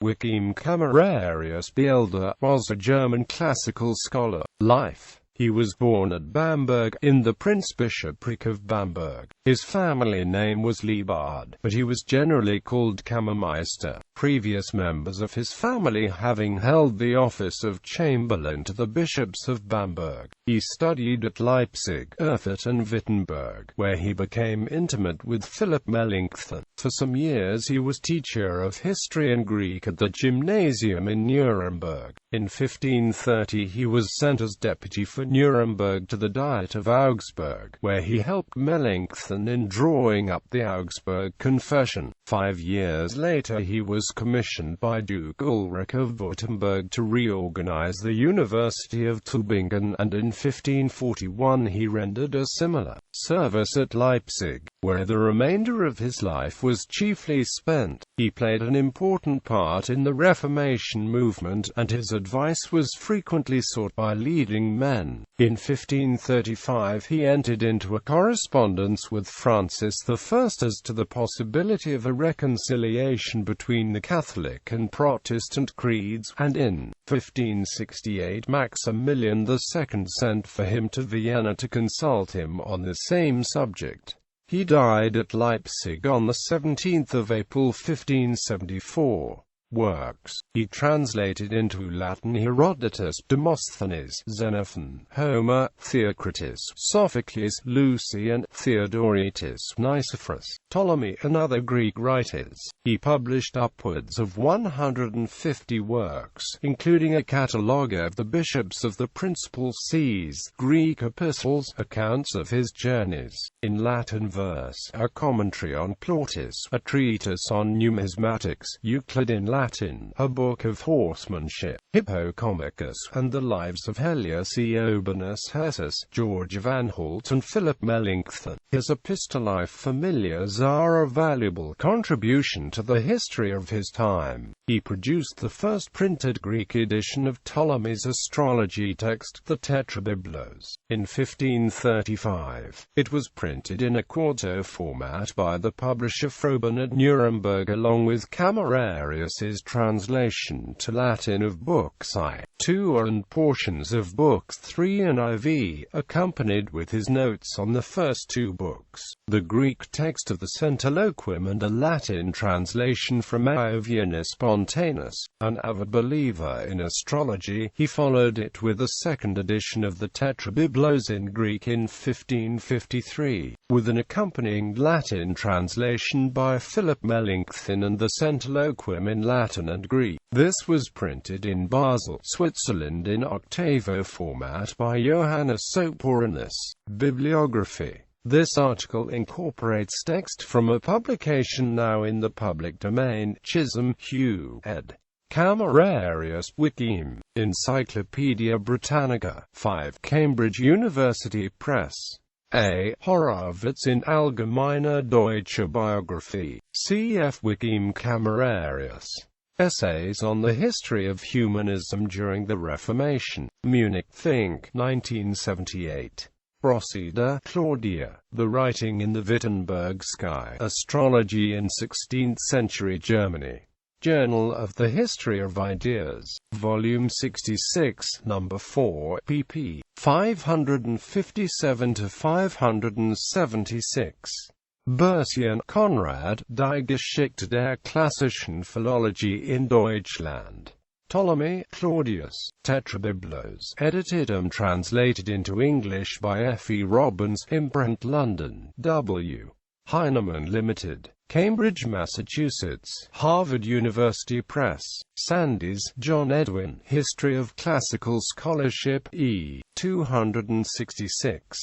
Joachim Camerarius the Elder was a German classical scholar. Life. He was born at Bamberg, in the Prince-Bishopric of Bamberg. His family name was Liebard, but he was generally called Kammermeister, previous members of his family having held the office of Chamberlain to the bishops of Bamberg. He studied at Leipzig, Erfurt and Wittenberg, where he became intimate with Philipp Melanchthon. For some years he was teacher of history and Greek at the gymnasium in Nuremberg. In 1530 he was sent as deputy for Nuremberg to the Diet of Augsburg, where he helped Melanchthon in drawing up the Augsburg Confession. 5 years later he was commissioned by Duke Ulrich of Württemberg to reorganize the University of Tübingen, and in 1541 he rendered a similar service at Leipzig, where the remainder of his life was chiefly spent. He played an important part in the Reformation movement, and his advice was frequently sought by leading men. In 1535 he entered into a correspondence with Francis I as to the possibility of a reconciliation between the Catholic and Protestant creeds, and in 1568 Maximilian II sent for him to Vienna to consult him on the same subject. He died at Leipzig on the 17th of April 1574. Works. He translated into Latin Herodotus, Demosthenes, Xenophon, Homer, Theocritus, Sophocles, Lucian, Theodoretus, Nicephorus, Ptolemy and other Greek writers. He published upwards of 150 works, including a catalogue of the bishops of the principal sees, Greek epistles, accounts of his journeys, in Latin verse, a commentary on Plautus, a treatise on numismatics, Euclid in Latin, a book of horsemanship, Hippocomicus, and the lives of Helius Eobanus Hersus, George van Holt and Philip Melanchthon. His Epistolae Familiars are a valuable contribution to the history of his time. He produced the first printed Greek edition of Ptolemy's astrology text, the Tetrabiblos, in 1535. It was printed in a quarto format by the publisher Froben at Nuremberg, along with Camerarius's translation to Latin of Books I-II and portions of Books III and IV, accompanied with his notes on the first two books, the Greek text of the Centiloquium and a Latin translation from Aovianus Spontanus. An avid believer in astrology, he followed it with a second edition of the Tetrabiblos in Greek in 1553, with an accompanying Latin translation by Philip Melanchthon and the Centiloquium in Latin and Greek. This was printed in Basel, Switzerland in octavo format by Johannes Soporinus. Bibliography. This article incorporates text from a publication now in the public domain. Chisholm, Hugh, ed. Camerarius, Wikime, Encyclopaedia Britannica, 5 Cambridge University Press. A. Horowitz in Allgemeine Deutsche Biographie. Cf. Joachim Camerarius. Essays on the History of Humanism During the Reformation. Munich, Think, 1978. Procida, Claudia. The Writing in the Wittenberg Sky. Astrology in 16th-Century Germany. Journal of the History of Ideas. Volume 66, No. 4, pp. 557–576. Bersian, Konrad, Die Geschichte der klassischen Philologie in Deutschland. Ptolemy, Claudius, Tetrabiblos, edited and translated into English by F. E. Robbins, imprint London, W. Heinemann Limited, Cambridge, Massachusetts, Harvard University Press. Sandys, John Edwin, History of Classical Scholarship, E. 266.